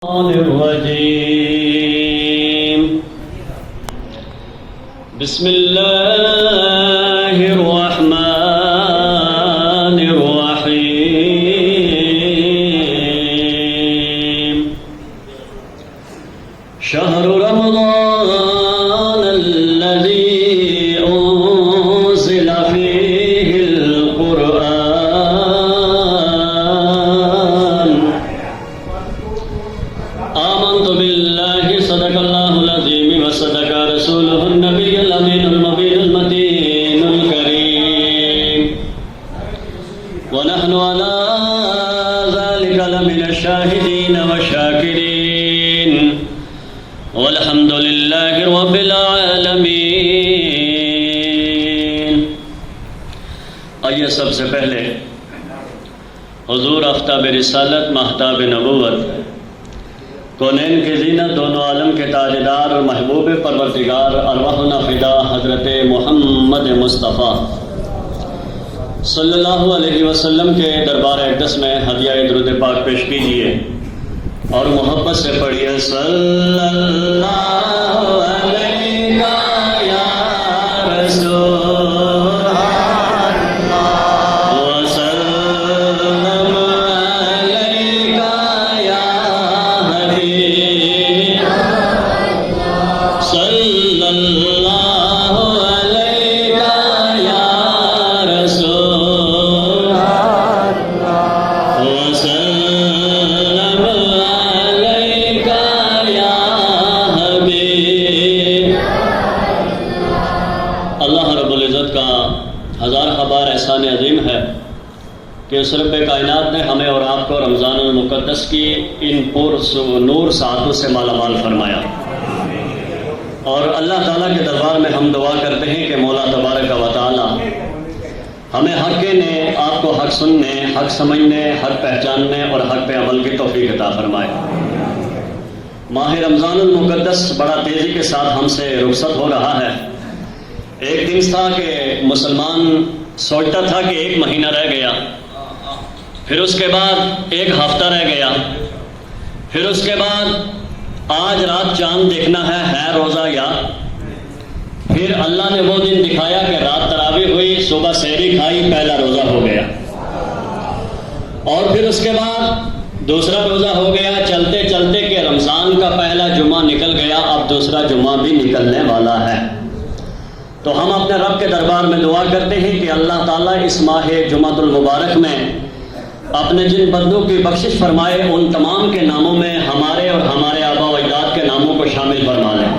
الرجيم بسم الله الرحمن الرحيم شهر رمضان الذي أنزل فيه القرآن آمنت بالله صدق الله العظيم وصدق رسوله النبي الأمين المبين المتين الكريم ونحن على ذلك لمن الشاهدين والشاكرين والحمد لله رب العالمين. آئیے سب سے پہلے حضور آفتاب رسالت ماہتاب نبوت کونین کی زینت دونوں عالم کے تاجدار اور محبوب پروردگار ارواحنا فدا حضرت محمد مصطفیٰ صلی اللہ علیہ وسلم کے دربار اقدس میں ہدیہ درود پاک پیش کیجیے اور محبت سے پڑھیے صلی اللہ علیہ یا رسول اللہ وسلم علیہ یا حبیب صلی اللہ علیہ یا رسول اللہ وسلم علیہ یا حبیب. اللہ رب العزت کا ہزار خبر احسان عظیم ہے کہ اس رب کائنات نے ہمیں اور آپ کو رمضان المقدس کی ان پر نور ساعتوں سے مالا مال فرمایا، اور اللہ تعالیٰ کے دربار میں ہم دعا کرتے ہیں کہ مولا تبارک و تعالیٰ ہمیں حق کہنے، آپ کو حق سننے، حق سمجھنے، حق پہچاننے اور حق پہ عمل کی توفیق عطا فرمائے. ماہ رمضان المقدس بڑا تیزی کے ساتھ ہم سے رخصت ہو رہا ہے. ایک دن تھا کہ مسلمان سوچتا تھا کہ ایک مہینہ رہ گیا، پھر اس کے بعد ایک ہفتہ رہ گیا، پھر اس کے بعد آج رات چاند دیکھنا ہے روزہ یا. پھر اللہ نے وہ دن دکھایا کہ رات تراویح ہوئی، صبح سحری کھائی، پہلا روزہ ہو گیا، اور پھر اس کے بعد دوسرا روزہ ہو گیا، چلتے چلتے کہ رمضان کا پہلا جمعہ نکل گیا، اب دوسرا جمعہ بھی نکلنے والا ہے. تو ہم اپنے رب کے دربار میں دعا کرتے ہیں کہ اللہ تعالیٰ اس ماہ جمعۃ المبارک میں اپنے جن بندوں کی بخشش فرمائے، ان تمام کے ناموں میں ہمارے اور ہمارے آبا و اجداد کے ناموں کو شامل فرما لیں،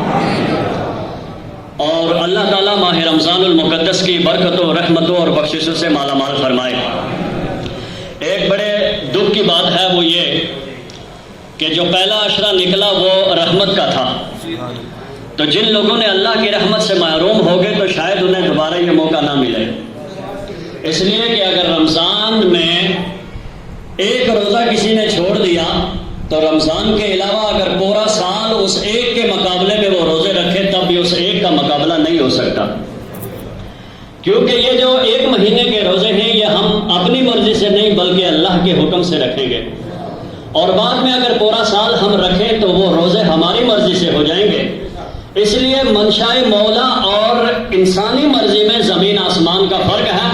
اور اللہ تعالیٰ ماہ رمضان المقدس کی برکتوں، رحمتوں اور بخششوں سے مالا مال فرمائے. ایک بڑے دکھ کی بات ہے وہ یہ کہ جو پہلا عشرہ نکلا وہ رحمت کا تھا، تو جن لوگوں نے اللہ کی رحمت سے محروم ہو گئے تو شاید انہیں دوبارہ یہ موقع نہ ملے. اس لیے کہ اگر رمضان میں ایک روزہ کسی نے چھوڑ دیا تو رمضان کے علاوہ اگر پورا سال اس ایک کے مقابلے میں وہ روزے رکھے تب بھی اس ایک کا مقابلہ نہیں ہو سکتا، کیونکہ یہ جو ایک مہینے کے روزے ہیں یہ ہم اپنی مرضی سے نہیں بلکہ اللہ کے حکم سے رکھیں گے، اور بعد میں اگر پورا سال ہم رکھیں تو وہ روزے ہماری مرضی سے ہو جائیں گے. اس لیے منشاء مولا اور انسانی مرضی میں زمین آسمان کا فرق ہے.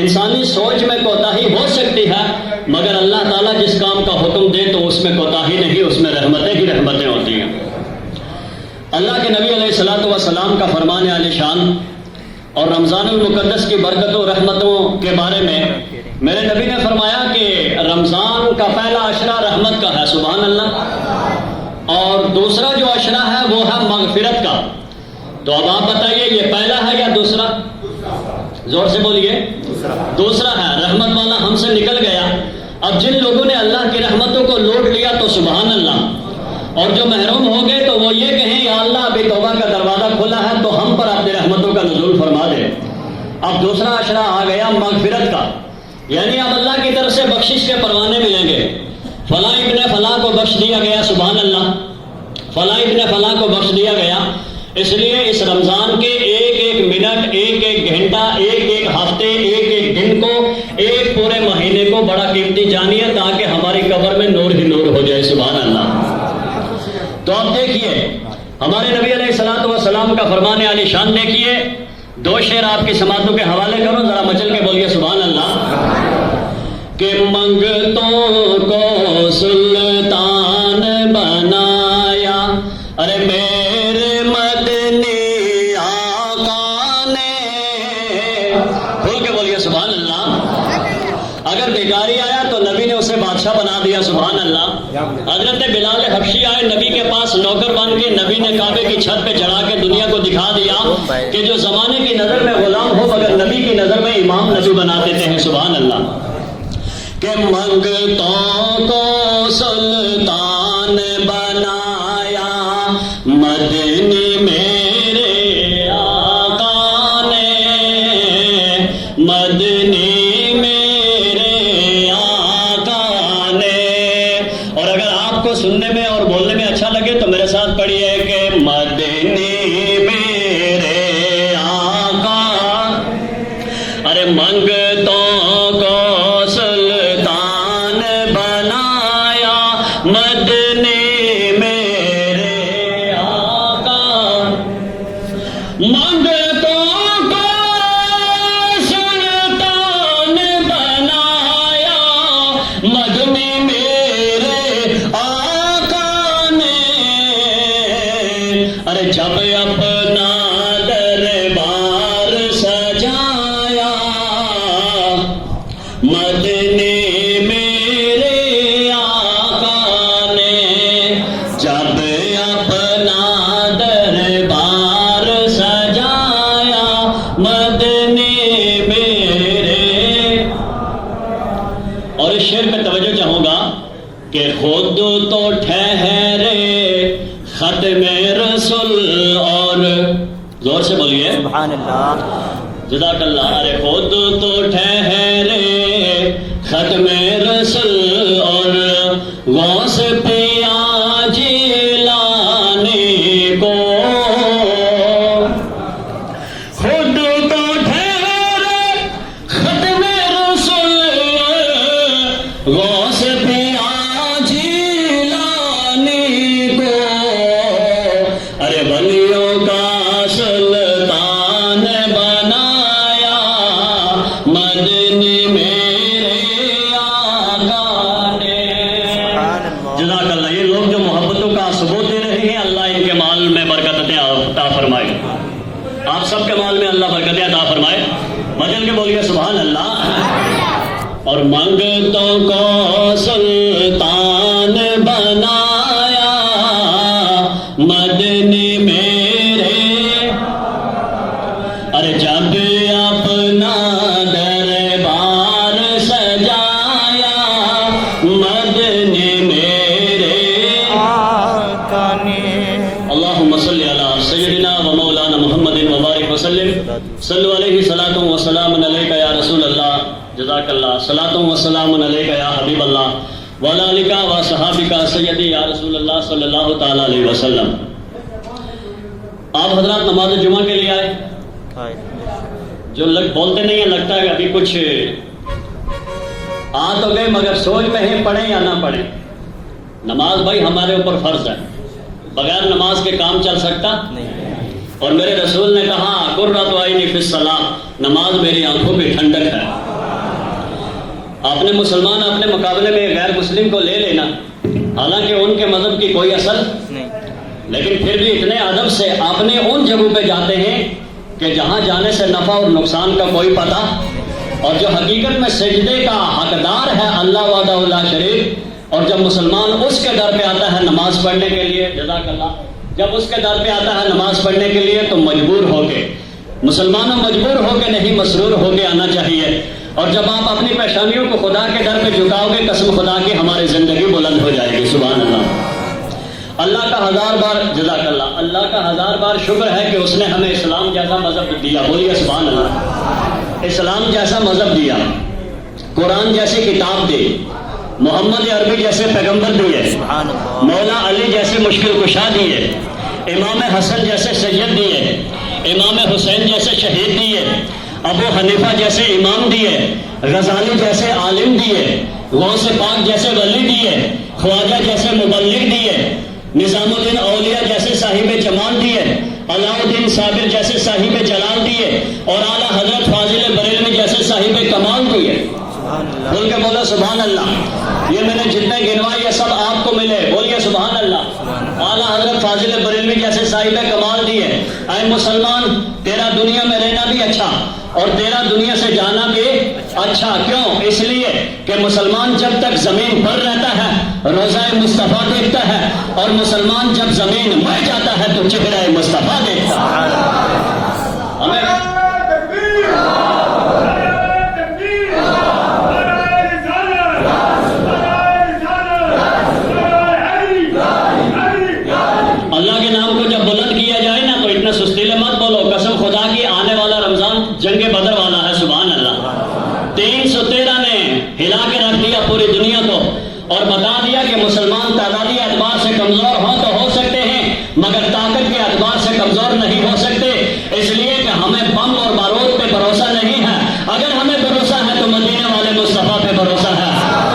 انسانی سوچ میں کوتاہی ہو سکتی ہے، مگر اللہ تعالیٰ جس کام کا حکم دے تو اس میں کوتاہی نہیں، اس میں رحمتیں ہی رحمتیں ہوتی ہیں. اللہ کے نبی علیہ الصلوۃ والسلام کا فرمان عالی شان اور رمضان المقدس کی برکتوں رحمتوں کے بارے میں میرے نبی نے فرمایا کہ رمضان کا پہلا عشرہ رحمت کا ہے، سبحان اللہ، اور دوسرا جو عشرہ ہے وہ ہے مغفرت کا. تو اب آپ بتائیے یہ پہلا ہے یا دوسرا؟ زور سے بولیے. دوسرا ہے، رحمت والا ہم سے نکل گیا. اب جن لوگوں نے اللہ کی رحمتوں کو لوٹ لیا تو سبحان اللہ، اور جو محروم ہو گئے تو وہ یہ کہیں یا اللہ ابھی توبہ کا دروازہ کھلا ہے تو ہم پر اپنی رحمتوں کا نزول فرما دے. اب دوسرا عشرہ آ گیا مغفرت کا، یعنی اب اللہ کی طرف سے بخشش کے پروانے ملیں گے. فلاں ابن فلاں کو بخش دیا گیا، سبحان اللہ، فلاں ابن فلاں کو بخش دیا گیا. اس لیے اس رمضان کے ایک ایک منٹ، ایک ایک گھنٹہ، ایک ایک ہفتے، ایک ایک دن کو، ایک پورے مہینے کو بڑا قیمتی جانیے تاکہ ہماری قبر میں نور ہی نور ہو جائے. سبحان اللہ. تو آپ دیکھیے ہمارے نبی علیہ الصلوۃ والسلام کا فرمان عالی شان دیکھیے. 2 شعر آپ کی سماعتوں کے حوالے کرو, ذرا مچل کے بولیے سبحان اللہ. کہ منگتوں کو سلطان بنایا, ارے میرے مدنی آقا نے. کھول کے بولیے سبحان اللہ. اگر بیکاری آیا تو نبی نے اسے بادشاہ بنا دیا, سبحان اللہ. حضرت بلال حبشی آئے نبی کے پاس نوکر بن کے, نبی نے کعبے کی چھت پہ چڑھا کے دنیا کو دکھا دیا کہ جو زمانے کی نظر میں غلام ہو مگر نبی کی نظر میں امام نبی بنا دیتے ہیں, سبحان اللہ. کہ منگتوں کو سلطان بنایا مدنی میرے آقا نے, مدنی میرے آقا نے. اور اگر آپ کو سننے میں اور بولنے میں اچھا لگے تو میرے ساتھ پڑھیے کہ مدنی میرے آقا, ارے منگتوں کو مدنی میرے آقا, منگتوں کو سلطان بنایا مدنی میرے آقا نے. ارے جب اپنا دربار سجایا مدنی کہ خود تو ٹھہرے ختم رسول اور زور سے بولیے سبحان اللہ جزاک اللہ. ارے خود تو ٹھہرے ختم رسول اور غوث پیا جیلانی کو. خود تو ٹھہرے ختم رسول غوث پیا آپ سب کے مال میں اللہ برکتیں عطا فرمائے. مجل کے بولیے سبحان اللہ. اور منگتوں کو سلطان بنایا مدنی میرے, ارے جب اپنا دربار سجایا مدنی میرے آقا نے. اللہم صلی علی سیدنا و مولانا محمد وبارک وسلم. صلو علیہ صلاۃ و سلام علیک یا رسول اللہ. جزاک اللہ. صلاۃ و سلام علیک یا حبیب اللہ وعلی آلک و صحابک سیدی یا رسول اللہ صلی اللہ تعالی علیہ وسلم. آپ حضرات نماز جمعہ کے لیے آئے, جو بولتے نہیں ہیں لگتا ہے ابھی کچھ آ تو گئے مگر سوچ میں ہیں پڑھیں یا نہ پڑھیں. نماز بھائی ہمارے اوپر فرض ہے, بغیر نماز کے کام چل سکتا نہیں. اور میرے رسول نے کہا قرۃ عینی فی الصلاۃ, نماز میری آنکھوں کی ٹھنڈک ہے. آپ نے مسلمان اپنے مقابلے میں غیر مسلم کو لے لینا, حالانکہ ان کے مذہب کی کوئی اصل نہیں, لیکن پھر بھی اتنے ادب سے آپ نے ان جگہوں پہ جاتے ہیں کہ جہاں جانے سے نفع اور نقصان کا کوئی پتہ, اور جو حقیقت میں سجدے کا حقدار ہے اللہ وحدہ لا شریک. اور جب مسلمان اس کے در پہ آتا ہے نماز پڑھنے کے لیے, جزاک اللہ, جب اس کے در پہ آتا ہے نماز پڑھنے کے لیے تو مجبور ہو کے, مسلمانوں مجبور ہو کے نہیں مسرور ہو کے آنا چاہیے. اور جب آپ اپنی پیشانیوں کو خدا کے در پہ جھکاؤ گے, قسم خدا کی ہماری زندگی بلند ہو جائے گی. سبحان اللہ. اللہ کا 1000 بار جزاک اللہ, اللہ کا 1000 بار شکر ہے کہ اس نے ہمیں اسلام جیسا مذہب دیا. بولیے سبحان اللہ. اسلام جیسا مذہب دیا, قرآن جیسی کتاب دی, محمد عربی جیسے پیغمبر دیے, مولا علی جیسے مشکل کشا دیے, امام حسن جیسے سید دیے, امام حسین جیسے شہید دیے, ابو حنیفہ جیسے امام دیے, غزالی جیسے عالم دیے, غوث پاک جیسے ولی دیے, خواجہ جیسے مبلغ دیے, نظام الدین صاحب جلال دیے اور اعلیٰ حضرت فاضل بریلوی جیسے صاحب کمال دیے. بول کے بولو سبحان اللہ. یہ میں نے جتنے گنوائے یہ سب آپ کو ملے, بولیے سبحان اللہ. اعلیٰ حضرت فاضل بریلوی جیسے صاحب کمال دیے. اے مسلمان, تیرا دنیا میں رہنا بھی اچھا اور تیرا دنیا سے جانا بھی اچھا. کیوں؟ اس لیے کہ مسلمان جب تک زمین پر رہتا ہے روضہ مصطفیٰ دیکھتا ہے, اور مسلمان جب زمین مر جاتا ہے تو چہرہ مصطفیٰ دیکھتا ہے. ہمیں اللہ کے نام کو جب بلند کیا جائے نا تو اتنا سستیلے مت بولو. قسم خدا کی آنے والا رمضان جنگ بدر والا ہے. سبحان اللہ. 313 نے ہلا کے رکھ دیا پوری دنیا کو اور بتا دیا کہ مسلمان تعدادی اعتبار سے کمزور ہوں تو ہو سکتے ہیں مگر طاقت کے اعتبار سے کمزور نہیں ہو سکتے. اس لیے کہ ہمیں بم اور بارود پہ بھروسہ نہیں ہے. اگر ہمیں بھروسہ ہے تو مدینے والے مصطفیٰ پہ بھروسہ ہے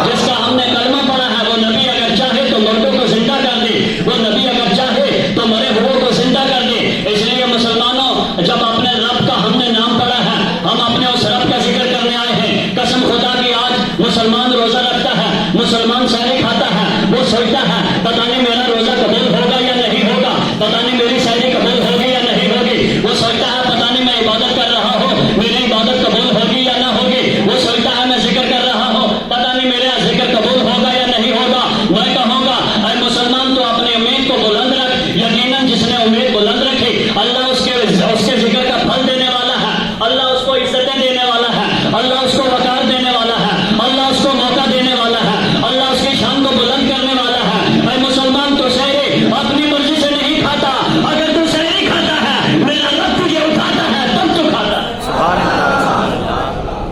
جس کا ہم نے کلمہ پڑھا ہے. وہ نبی اگر چاہے تو مردوں کو زندہ کر دے, وہ نبی اگر چاہے تو مرے ہوئے کو زندہ کر دے. اس لیے مسلمانوں, جب اپنے رب کا ہم نے نام پڑھا ہے, ہم اپنے اس رب کا ذکر کرنے آئے ہیں. قسم خدا کی آج مسلمان روزہ رکھتا ہے, مسلمان سحری کھاتا ہے, وہ سوچتا ہے پتہ نہیں میرا روزہ قبول ہوگا یا نہیں ہوگا, پتہ نہیں میری سحری قبول ہوگی یا نہیں ہوگی. وہ سوچتا ہے پتہ نہیں میں عبادت کر رہا ہوں, میری عبادت قبول ہوگی یا نہ ہوگی. وہ سوچتا ہے میں ذکر کر رہا ہوں, پتہ نہیں میرا ذکر قبول ہوگا یا نہیں ہوگا. میں کہوں گا اے مسلمان تو اپنی امید کو بلند رکھ. یقیناً جس نے امید بلند رکھی اللہ اس کے ذکر کا پھل دینے والا ہے, اللہ اس کو عزتیں دینے والا ہے, اللہ اس کو وقار دینے والا ہے, اللہ اس کو موقع دینے والا ہے, اللہ اس کی شان کو بلند کرنے والا ہے. اے مسلمان تو سحری اپنی مرضی سے نہیں کھاتا. اگر تو سحری کھاتا ہے میرا رب تجھے اٹھاتا ہے تب تو کھاتا ہے.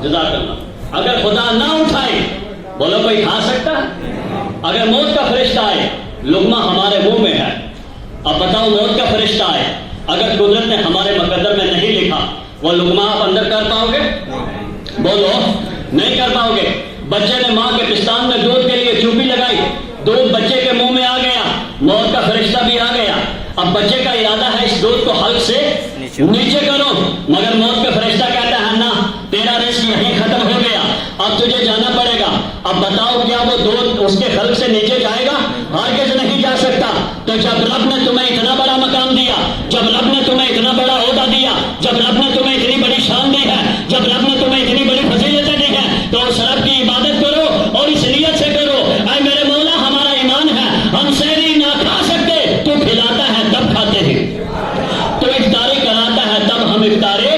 جزاک اللہ. اگر خدا نہ اٹھائے بولو کوئی کھا سکتا ہے؟ اگر موت کا فرشتہ آئے, لقمہ ہمارے منہ میں ہے, اب بتاؤ موت کا فرشتہ آئے, اگر قدرت نے ہمارے مقدر میں نہیں لکھا وہ لقمہ آپ اندر کر پاؤ گے؟ بولو نہیں کر پاؤ گے. بچے نے ماں کے پستان میں دودھ کے لیے چوپی لگائی, دودھ بچے کے منہ میں آ گیا, موت کا فرشتہ بھی آ گیا. اب بچے کا ارادہ ہے اس دودھ کو حلق سے نیچے کرو, مگر موت کا فرشتہ کہتا ہے نہ, تیرا رزق یہیں ختم ہو گیا, اب تجھے جانا پڑے گا. اب بتاؤ کیا وہ دودھ اس کے حلق سے نیچے جائے گا؟ ہرگز نہیں جا سکتا. تو جب رب نے تمہیں اتنا بڑا مقام دیا, جب رب نے تمہیں اتنا بڑا عہدہ دیا, جب رب نے تمہیں اتنی بڑی شان دی ہے, جب رب نے تمہیں اتنی بڑی فضیلتیں دی ہیں, تو اس رب کی عبادت کرو اور اس نیت سے کرو اے میرے مولا ہمارا ایمان ہے ہم سحری نہ کھا سکتے, تو کھلاتا ہے تب کھاتے ہیں, تو افطاری کراتا ہے تب ہم افطاری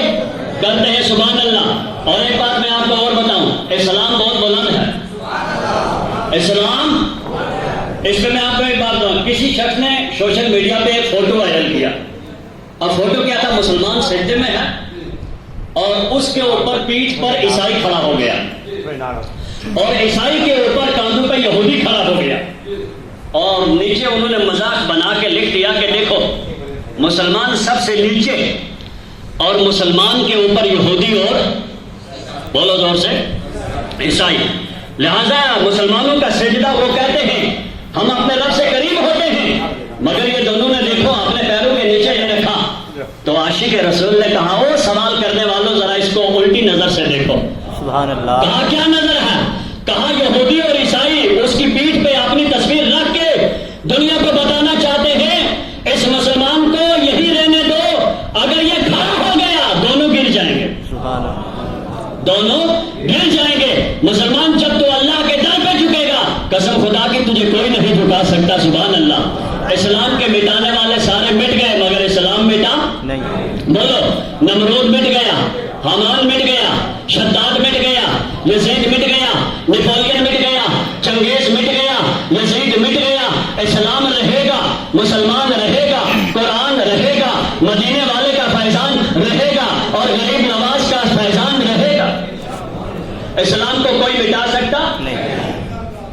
کرتے ہیں. سبحان اللہ. اور ایک بات میں آپ کو اور بتاؤں, اسلام بہت بلند ہے. اسلام, اس پہ میں آپ کو ایک بات بتاؤں. کسی شخص نے سوشل میڈیا پہ ایک فوٹو وائرل کیا. اب فوٹو کیا تھا, مسلمان سجدے میں ہے اور اس کے اوپر پیٹھ پر عیسائی کھڑا ہو گیا اور عیسائی کے اوپر کاندھوں پہ یہودی کھڑا ہو گیا, اور نیچے انہوں نے مذاق بنا کے لکھ دیا کہ دیکھو مسلمان سب سے نیچے اور مسلمان کے اوپر یہودی اور بولو زور سے عیسائی. لہذا مسلمانوں کا سجدہ وہ کہتے ہیں ہم اپنے رب سے قریب ہوتے ہیں, مگر یہ دونوں نے دیکھو اپنے پیروں کے نیچے یہ رکھا. تو عاشق رسول نے کہا او سوال کرنے والوں ذرا اس کو الٹی نظر سے دیکھو. سبحان اللہ. کہا کیا نظر ہے؟ کہا یہودی اور عیسائی اس کی پیٹھ پہ اپنی تصویر رکھ کے دنیا کو بتانا چاہتے ہیں اس مسلمان کو یہی رہنے دو, اگر یہ کھڑا ہو گیا دونوں گر جائیں گے. سبحان اللہ. دونوں گر جائیں گے. مسلمان جب تو اللہ کے در پہ جھکے گا, قسم خدا کی تجھے کوئی نہیں جھکا سکتا. سبحان اللہ. اسلام کے مٹانے والے سارے مٹ گئے مگر اسلام مٹا نہیں. بولو, نمرود مٹ گیا, حامان مٹ گیا, شداد مٹ گیا, یزید مٹ گیا, نیپولین مٹ گیا, چنگیز مٹ گیا, یزید مٹ گیا. اسلام رہے گا, مسلمان رہے گا, قرآن رہے گا, مدینے والے کا فیضان رہے گا اور غریب نواز کا فیضان رہے گا. اسلام کو کوئی مٹا سکتا نہیں.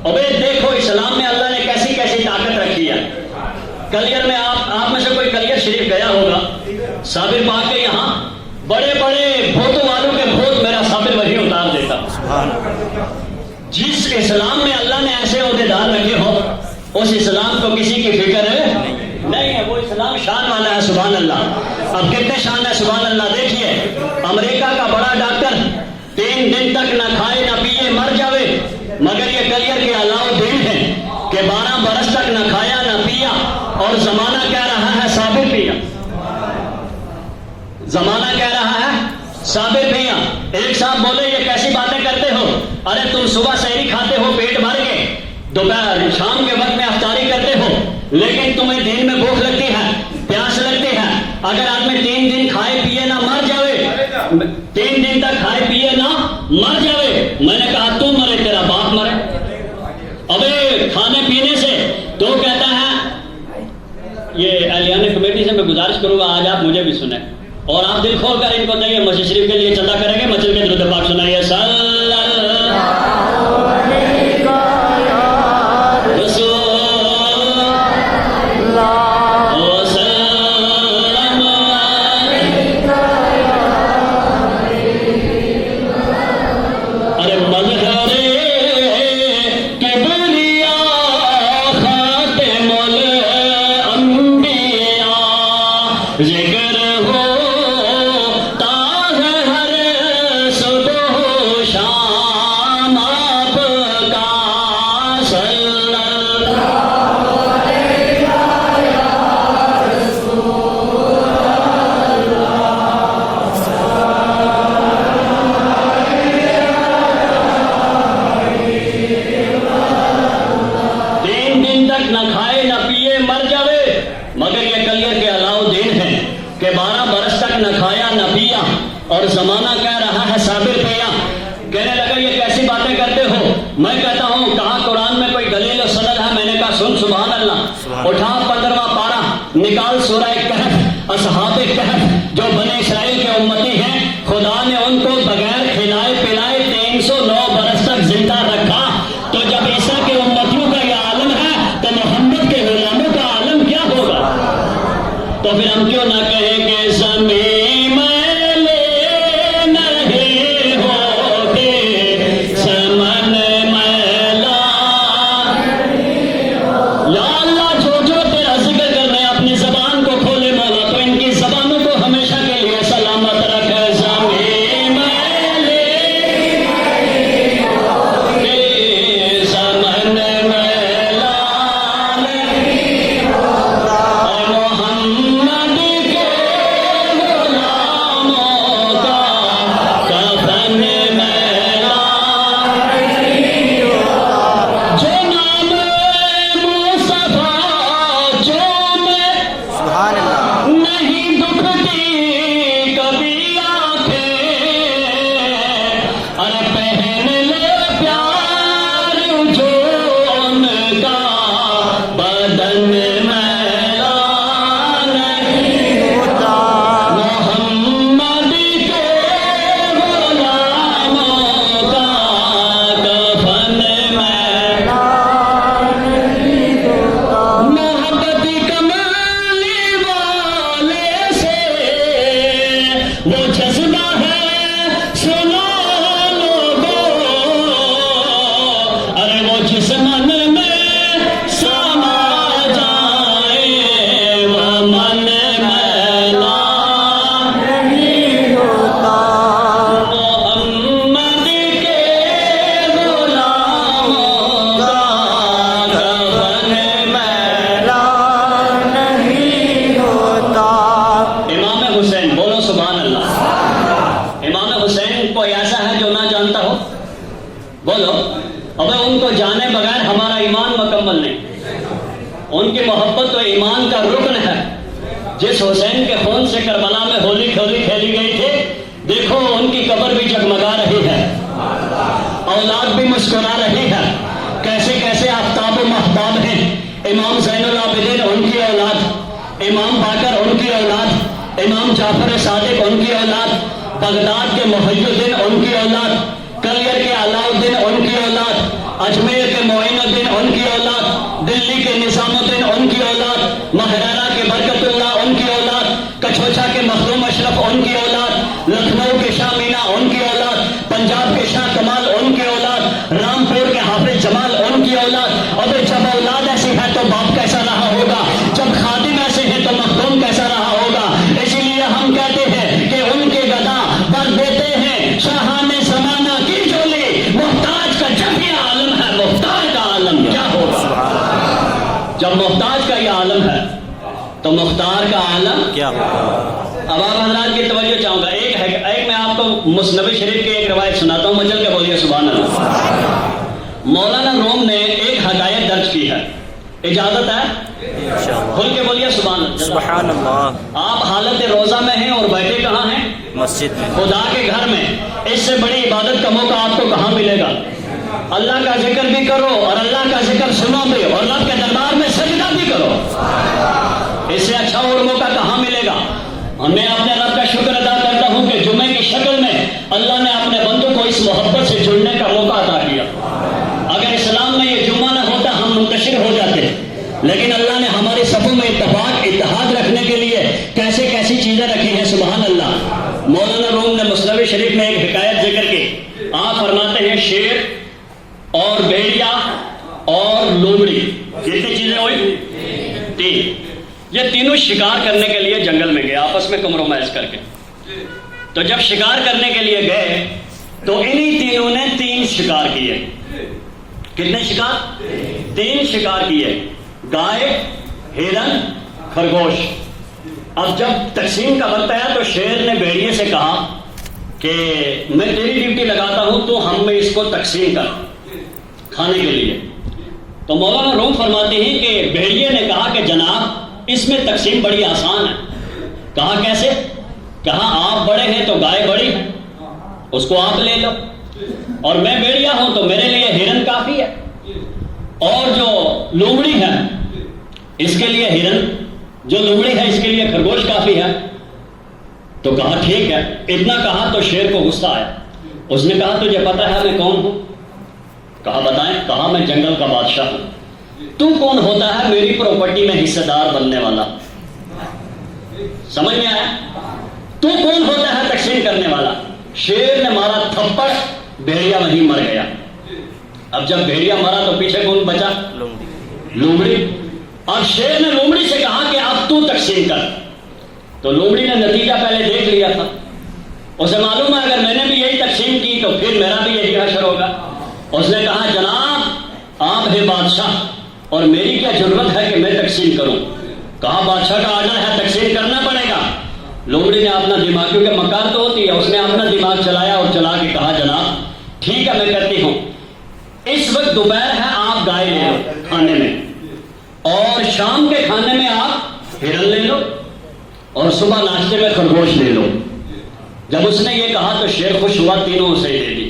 ابے دیکھو اسلام میں اللہ نے کیسی کیسی طاقت رکھی ہے. کلیئر میں آپ میں سے کوئی کلیئر شریف گیا ہوگا, صابر پاک کے یہاں بڑے بڑے بھوتوں والوں کے بھوت میرا صابر وہی اتار دیتا. جس اسلام میں اللہ نے ایسے عہدیدار رکھے ہو اس اسلام کو کسی کی فکر نہیں ہے. وہ اسلام شان والا ہے. سبحان اللہ. اب کتنے شان ہے سبحان اللہ. دیکھیے امریکہ کا بڑا ڈاکٹر 3 دن تک نہ کھائے نہ پیے مر جاوے، مگر یہ کلیئر کے علاوہ دین ہے کہ 12 برس تک نہ کھایا نہ پیا، اور زمانہ کہہ رہا ہے ثابت پیا. زمانہ کہہ رہا ہے ثابت پیا. ایک صاحب بولے یہ کیسی باتیں کرتے ہو؟ ارے تم صبح سحری کھاتے ہو پیٹ بھر کے، دوپہر شام کے وقت میں افطاری کرتے ہو، لیکن تمہیں دین میں بھوک لگتی ہے، پیاس لگتی ہے. اگر آدمی 3 دن کھائے پیے نہ مر جاوے، 3 دن تک کھائے پیے نہ مر جاوے، میں نے کہا تو مرے تیرا باپ مرے. ابے کھانے پینے سے تو کہتا ہے، یہ اہلیان کمیٹی سے میں گزارش کروں گا آج آپ مجھے بھی سنیں اور آپ دل کھول کر ان کو دیں گے. مسجد شریف کے لیے چندہ کریں گے، مسجد کے درود پاک سنائیے. صلی اور زمانہ کہہ رہا ہے صابر پیا. کہنے لگا یہ کیسی باتیں کرتے ہو؟ میں کہتا ہوں کہاں قرآن میں کوئی دلیل و سند ہے؟ میں نے کہا سن سبحان اللہ. اٹھا 15واں پارہ، نکال سورہ کہف. اصحاب کہف جو بنی اسرائیل کے امتی ہیں، خدا نے ان کو بغیر کھلائے پلائے 309 برس تک زندہ رکھا. تو جب عیسیٰ کے امتیوں کا یہ عالم ہے تو محمد کے غلاموں کا عالم کیا ہوگا؟ تو پھر ہم کیوں نہ کہیں کہ زمین میں ان کی محبت تو ایمان کا رکن ہے. جس حسین کے خون سے کربلا میں ہولی کھیلی گئی تھی، دیکھو ان کی قبر بھی جگمگا رہی ہے، اولاد بھی مسکرا رہی ہے. کیسے کیسے آفتاب و محتاب ہیں. امام زین العابدین ان کی اولاد، امام باقر ان کی اولاد، امام جعفر صادق ان کی اولاد، بغداد کے محی الدین ان کی اولاد، کلیر کے علاء الدین ان کی اولاد، اجمیر کے معین الدین ان کی اولاد، دلی کے نظام الدین ان کی اولاد، مہرانہ کے برکت اللہ ان کی اولاد، کچھوچا کے مخدوم اشرف ان کی اولاد، لکھنؤ کے شاہ مینا ان کی اولاد، پنجاب کے شاہ کمال ان کی اولاد، رامپور کے حافظ جمال ان کی اولاد. اور جب اولاد ایسی ہے تو باپ کیسا رہا ہوگا، جب خادم ایسے ہیں تو مخدوم کیسا رہا ہوگا. اسی لیے محتاج کا یہ عالم ہے تو مختار کا عالم کیا ہوگا؟ اب آپ حضرات کی توجہ چاہوں گا، ایک میں آپ کو مسنوی شریف کی ایک روایت سناتا ہوں، مچل کے بولیے سبحان اللہ۔ مولانا روم نے ایک حکایت درج کی ہے، اجازت ہے؟ انشاءاللہ۔ کھل کے بولیے سبحان اللہ۔ سبحان اللہ۔ آپ حالت روزہ میں ہیں اور بیٹھے کہاں ہیں؟ مسجد میں۔ خدا کے گھر میں۔ اس سے بڑی عبادت کا موقع آپ کو کہاں ملے گا؟ اللہ کا ذکر بھی کرو اور اللہ کا ذکر سنو بھی اور رب کے دربار میں سجدہ بھی کرو، اس سے اچھا اور موقع کہاں ملے گا؟ میں اپنے رب کا شکر ادا کرتا ہوں کہ جمعے کی شکل میں اللہ نے اپنے بندوں کو اس محبت سے جڑنے کا موقع عطا کیا۔ اگر اسلام میں یہ جمعہ نہ ہوتا ہم منتشر ہو جاتے، لیکن اللہ نے ہمارے صفوں میں اتحاد رکھنے کے لیے کیسی چیزیں رکھی ہیں، سبحان اللہ۔ مولانا روم نے مسنوی شریف میں ایک حکایت ذکر کی، آپ فرماتے ہیں شیر اور بھیڑیا اور لومڑی، کتنی چیزیں ہوئی؟ تین۔ یہ تینوں شکار کرنے کے لیے جنگل میں گئے آپس میں کمپرومائز کر کے۔ تو جب شکار کرنے کے لیے گئے تو انہی تینوں نے 3 شکار کیے۔ کتنے شکار؟ 3 شکار کیے، گائے، ہرن، خرگوش۔ اب جب تقسیم کا وقت آیا تو شیر نے بھیڑیے سے کہا کہ میں تیری ڈیوٹی لگاتا ہوں تو ہم میں اس کو تقسیم کر کھانے کے لیے۔ تو مولانا روم فرماتے ہیں کہ بھیڑیے نے کہا کہ جناب اس میں تقسیم بڑی آسان ہے۔ کہا کیسے؟ کہا آپ بڑے ہیں تو گائے بڑی ہے، اس کو آپ لے لو، اور میں بھیڑیا ہوں تو میرے لیے ہرن کافی ہے، اور جو لومڑی ہے اس کے لیے ہرن، جو لومڑی ہے اس کے لیے خرگوش کافی ہے۔ تو کہا ٹھیک ہے۔ اتنا کہا تو شیر کو غصہ آیا، اس نے کہا تجھے پتا ہے میں کون ہوں؟ کہا بتائیں۔ کہا میں جنگل کا بادشاہ ہوں۔ تو کون ہوتا ہے میری پراپرٹی میں حصہ دار بننے والا؟ سمجھ میں آیا؟ تو کون ہوتا ہے تقسیم کرنے والا؟ شیر نے مارا تھپڑ، بھیڑیا وہیں مر گیا۔ اب جب بھیڑیا مرا تو پیچھے کون بچا؟ لومڑی۔ اب شیر نے لومڑی سے کہا کہ اب تو تقسیم کر۔ تو لومڑی نے نتیجہ پہلے دیکھ لیا تھا، اسے معلوم ہے اگر میں نے بھی یہی تقسیم کی تو پھر میرا بھی یہی حشر ہوگا۔ اس نے کہا جناب آپ ہیں بادشاہ اور میری کیا ضرورت ہے کہ میں تقسیم کروں؟ کہا بادشاہ کا آرڈر ہے تقسیم کرنا پڑے گا۔ لومڑی نے اپنا دماغ، کیونکہ مکار تو ہوتی ہے، اس نے اپنا دماغ چلایا اور چلا کے کہا جناب ٹھیک ہے میں کرتی ہوں۔ اس وقت دوپہر ہے، آپ گائے لے لو کھانے میں، اور شام کے کھانے میں آپ ہرن لے لو، اور صبح ناشتے میں خرگوش لے لو۔ جب اس نے یہ کہا تو شیر خوش ہوا، تینوں اسے دے دی۔